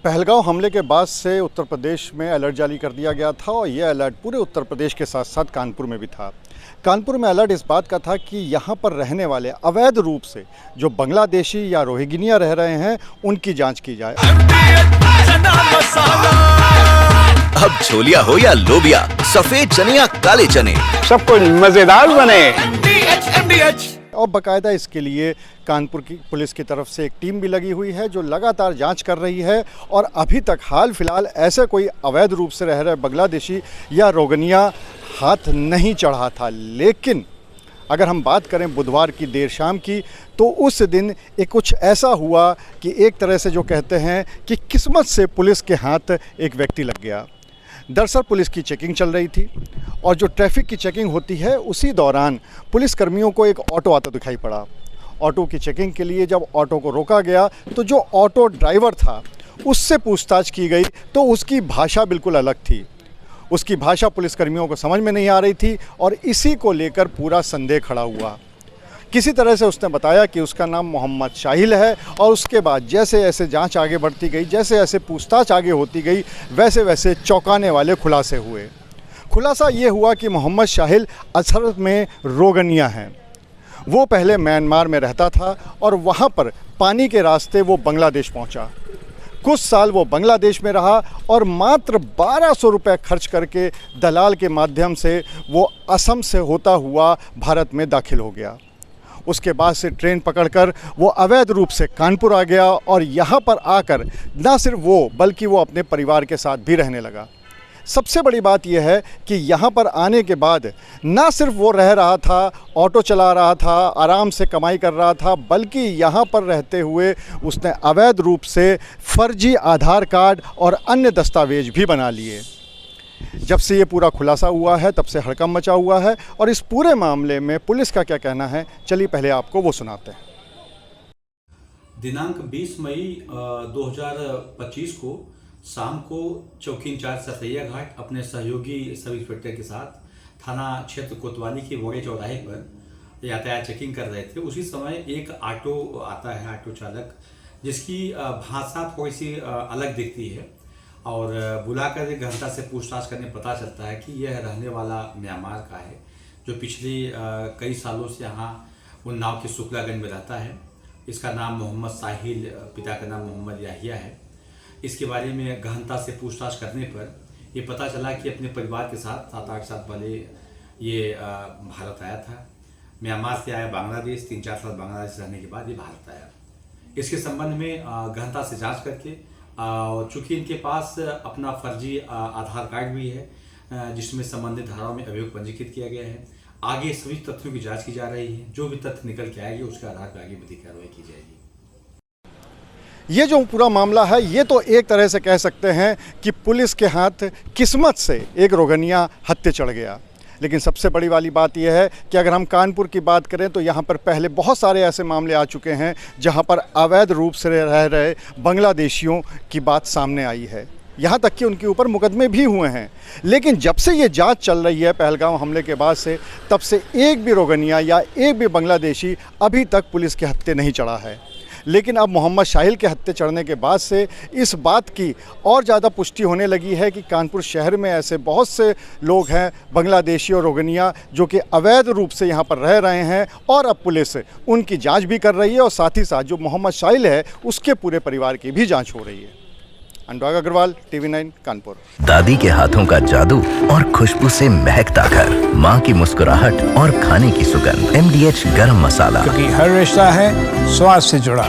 पहलगांव हमले के बाद से उत्तर प्रदेश में अलर्ट जारी कर दिया गया था और यह अलर्ट पूरे उत्तर प्रदेश के साथ साथ कानपुर में भी था। कानपुर में अलर्ट इस बात का था कि यहाँ पर रहने वाले अवैध रूप से जो बांग्लादेशी या रोहिंग्या रह रहे हैं उनकी जांच की जाए। अब छोलिया हो या लोबिया, सफेद चने या काले चने, सब कुछ मजेदार बने। और बाकायदा इसके लिए कानपुर की पुलिस की तरफ से एक टीम भी लगी हुई है जो लगातार जांच कर रही है और अभी तक हाल फिलहाल ऐसे कोई अवैध रूप से रह रहे बांग्लादेशी या रोहिंग्या हाथ नहीं चढ़ा था। लेकिन अगर हम बात करें बुधवार की देर शाम की, तो उस दिन एक कुछ ऐसा हुआ कि एक तरह से जो कहते हैं कि किस्मत से पुलिस के हाथ एक व्यक्ति लग गया। दरअसल पुलिस की चेकिंग चल रही थी और जो ट्रैफिक की चेकिंग होती है उसी दौरान पुलिसकर्मियों को एक ऑटो आता दिखाई पड़ा। ऑटो की चेकिंग के लिए जब ऑटो को रोका गया तो जो ऑटो ड्राइवर था उससे पूछताछ की गई तो उसकी भाषा बिल्कुल अलग थी। उसकी भाषा पुलिसकर्मियों को समझ में नहीं आ रही थी और इसी को लेकर पूरा संदेह खड़ा हुआ। किसी तरह से उसने बताया कि उसका नाम मोहम्मद शाहिल है और उसके बाद जैसे जैसे जांच आगे बढ़ती गई, जैसे जैसे पूछताछ आगे होती गई, वैसे वैसे चौंकाने वाले खुलासे हुए। खुलासा ये हुआ कि मोहम्मद शाहिल असल में रोहिंग्या हैं। वो पहले म्यांमार में रहता था और वहाँ पर पानी के रास्ते वो बांग्लादेश पहुँचा। कुछ साल वो बांग्लादेश में रहा और मात्र 1200 रुपये खर्च करके दलाल के माध्यम से वो असम से होता हुआ भारत में दाखिल हो गया। उसके बाद से ट्रेन पकड़कर वो अवैध रूप से कानपुर आ गया और यहाँ पर आकर ना सिर्फ वो बल्कि वो अपने परिवार के साथ भी रहने लगा। सबसे बड़ी बात यह है कि यहाँ पर आने के बाद ना सिर्फ वो रह रहा था, ऑटो चला रहा था, आराम से कमाई कर रहा था, बल्कि यहाँ पर रहते हुए उसने अवैध रूप से फर्जी आधार कार्ड और अन्य दस्तावेज भी बना लिए। जब से ये पूरा खुलासा हुआ है तब से हड़कंप मचा हुआ है और इस पूरे मामले में पुलिस का क्या कहना है, चलिए पहले आपको वो सुनाते हैं। दिनांक 20 मई 2025 को शाम को चौकी इंचार्ज सतैया घाट अपने सहयोगी सब इंस्पेक्टर के साथ थाना क्षेत्र कोतवाली के वोड़े चौराहे पर यातायात चेकिंग कर रहे थे। उसी समय एक ऑटो आता है, ऑटो चालक, जिसकी भाषा थोड़ी सी अलग दिखती है और बुलाकर 1 घंटा से पूछताछ करने पता चलता है कि यह रहने वाला म्यांमार का है, जो पिछले कई सालों से यहाँ उन्नाव के शुक्लागंज में रहता है। इसका नाम मोहम्मद साहिल, पिता का नाम मोहम्मद याहिया है। इसके बारे में गहनता से पूछताछ करने पर ये पता चला कि अपने परिवार के साथ 7-8 साल पहले ये भारत आया था। म्यांमार से आया बांग्लादेश, 3-4 साल बांग्लादेश रहने के बाद ये भारत आया। इसके संबंध में गहनता से जांच करके चूँकि इनके पास अपना फर्जी आधार कार्ड भी है जिसमें संबंधित धाराओं में अभियोग पंजीकृत किया गया है। आगे सभी तथ्यों की जांच की जा रही है। जो भी तथ्य निकल के आएगी उसके आधार पर आगे विधि कार्रवाई की जाएगी। ये जो पूरा मामला है ये तो एक तरह से कह सकते हैं कि पुलिस के हाथ किस्मत से एक रोहिंग्या हत्या चढ़ गया। लेकिन सबसे बड़ी वाली बात यह है कि अगर हम कानपुर की बात करें तो यहाँ पर पहले बहुत सारे ऐसे मामले आ चुके हैं जहाँ पर अवैध रूप से रह रहे बांग्लादेशियों की बात सामने आई है। यहाँ तक कि उनके ऊपर मुकदमे भी हुए हैं। लेकिन जब से ये जांच चल रही है पहलगांव हमले के बाद से, तब से एक भी रोहिंग्या या एक भी बांग्लादेशी अभी तक पुलिस के हत्थे नहीं चढ़ा है। लेकिन अब मोहम्मद शाहिल के हत्थे चढ़ने के बाद से इस बात की और ज़्यादा पुष्टि होने लगी है कि कानपुर शहर में ऐसे बहुत से लोग हैं बांग्लादेशी और रोहिंग्या जो कि अवैध रूप से यहाँ पर रह रहे हैं और अब पुलिस उनकी जांच भी कर रही है और साथ ही साथ जो मोहम्मद शाहिल है उसके पूरे परिवार की भी जांच हो रही है। अनुराग अग्रवाल, TV9 कानपुर। दादी के हाथों का जादू और खुशबू से महकता घर, माँ की मुस्कुराहट और खाने की सुगंध, MDH गरम मसाला, क्योंकि हर रिश्ता है स्वाद से जुड़ा।